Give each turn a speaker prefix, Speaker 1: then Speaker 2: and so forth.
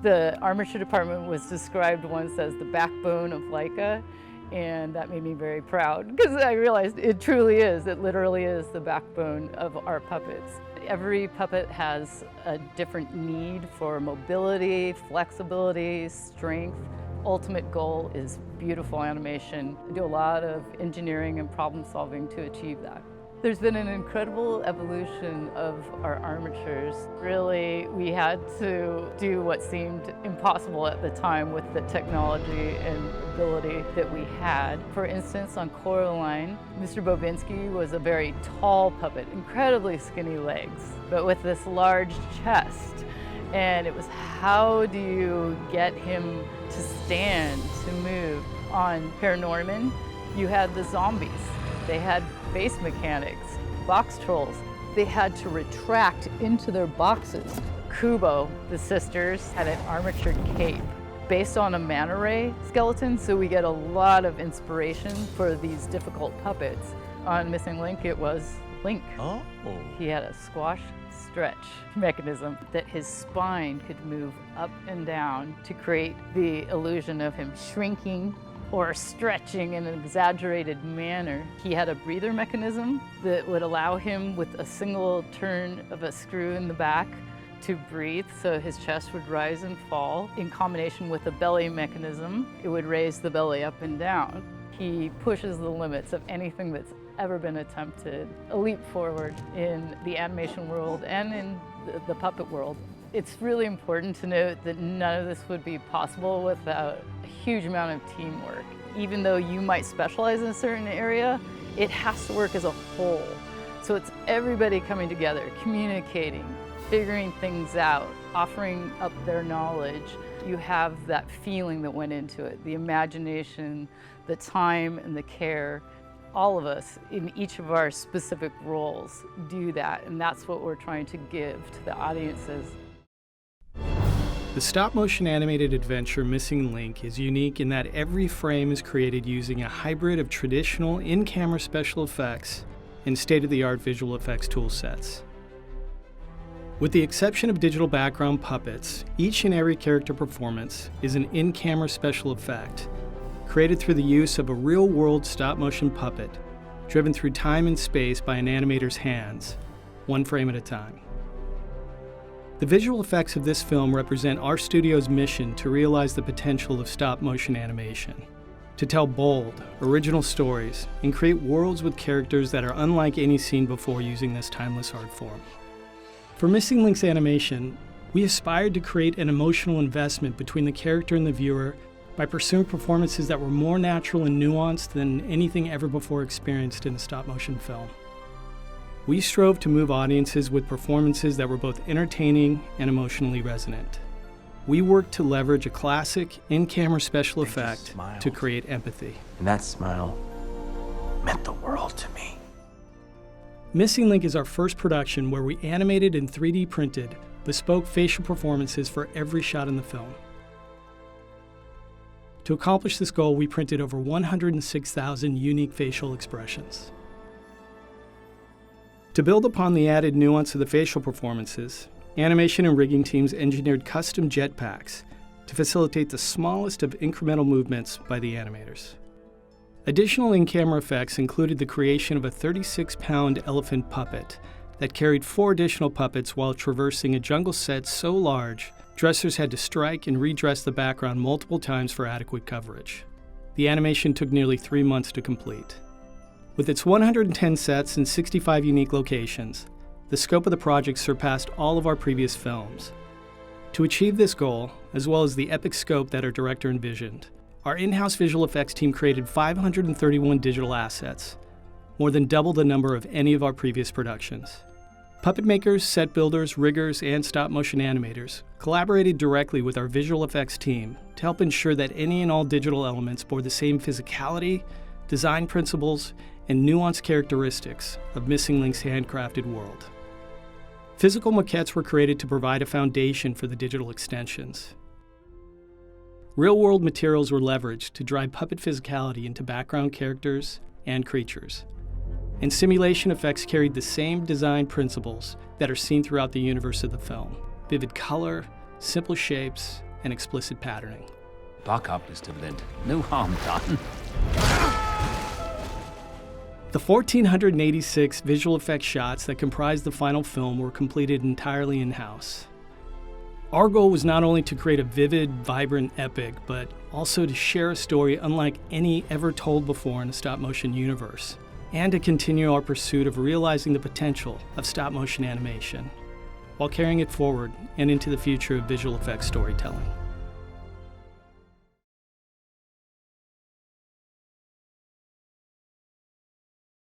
Speaker 1: The armature department was described once as the backbone of Laika, and that made me very proud because I realized it truly is. It literally is the backbone of our puppets. Every puppet has a different need for mobility, flexibility, strength. Ultimate goal is beautiful animation. We do a lot of engineering and problem solving to achieve that. There's been an incredible evolution of our armatures. Really, we had to do what seemed impossible at the time with the technology and ability that we had. For instance, on Coraline, Mr. Bobinski was a very tall puppet, incredibly skinny legs, but with this large chest. And it was, how do you get him to stand, to move? On Paranorman, you had the zombies. They had face mechanics, box trolls. They had to retract into their boxes. Kubo, the sisters, had an armatured cape based on a manta ray skeleton, so we get a lot of inspiration for these difficult puppets. On Missing Link, it was Link.
Speaker 2: Oh.
Speaker 1: He had a squash stretch mechanism that his spine could move up and down to create the illusion of him shrinking or stretching in an exaggerated manner. He had a breather mechanism that would allow him, with a single turn of a screw in the back, to breathe, so his chest would rise and fall. In combination with a belly mechanism, it would raise the belly up and down. He pushes the limits of anything that's ever been attempted, a leap forward in the animation world and in the puppet world. It's really important to note that none of this would be possible without a huge amount of teamwork. Even though you might specialize in a certain area, it has to work as a whole. So it's everybody coming together, communicating, figuring things out, offering up their knowledge. You have that feeling that went into it, the imagination, the time and the care. All of us in each of our specific roles do that, and that's what we're trying to give to the audiences.
Speaker 3: The stop-motion animated adventure Missing Link is unique in that every frame is created using a hybrid of traditional in-camera special effects and state-of-the-art visual effects tool sets. With the exception of digital background puppets, each and every character performance is an in-camera special effect, created through the use of a real-world stop-motion puppet, driven through time and space by an animator's hands, one frame at a time. The visual effects of this film represent our studio's mission to realize the potential of stop-motion animation, to tell bold, original stories, and create worlds with characters that are unlike any seen before using this timeless art form. For Missing Link's animation, we aspired to create an emotional investment between the character and the viewer by pursuing performances that were more natural and nuanced than anything ever before experienced in a stop-motion film. We strove to move audiences with performances that were both entertaining and emotionally resonant. We worked to leverage a classic in-camera special effect to create empathy.
Speaker 2: And that smile meant the world to me.
Speaker 3: Missing Link is our first production where we animated and 3D printed bespoke facial performances for every shot in the film. To accomplish this goal, we printed over 106,000 unique facial expressions. To build upon the added nuance of the facial performances, animation and rigging teams engineered custom jetpacks to facilitate the smallest of incremental movements by the animators. Additional in-camera effects included the creation of a 36-pound elephant puppet that carried 4 additional puppets while traversing a jungle set so large, dressers had to strike and redress the background multiple times for adequate coverage. The animation took nearly 3 months to complete. With its 110 sets and 65 unique locations, the scope of the project surpassed all of our previous films. To achieve this goal, as well as the epic scope that our director envisioned, our in-house visual effects team created 531 digital assets, more than double the number of any of our previous productions. Puppet makers, set builders, riggers, and stop-motion animators collaborated directly with our visual effects team to help ensure that any and all digital elements bore the same physicality, design principles, and nuanced characteristics of Missing Link's handcrafted world. Physical maquettes were created to provide a foundation for the digital extensions. Real-world materials were leveraged to drive puppet physicality into background characters and creatures. And simulation effects carried the same design principles that are seen throughout the universe of the film: vivid color, simple shapes, and explicit patterning.
Speaker 2: Lock up is to lint. No harm done.
Speaker 3: The 1,486 visual effects shots that comprised the final film were completed entirely in-house. Our goal was not only to create a vivid, vibrant epic, but also to share a story unlike any ever told before in the stop-motion universe, and to continue our pursuit of realizing the potential of stop-motion animation, while carrying it forward and into the future of visual effects storytelling.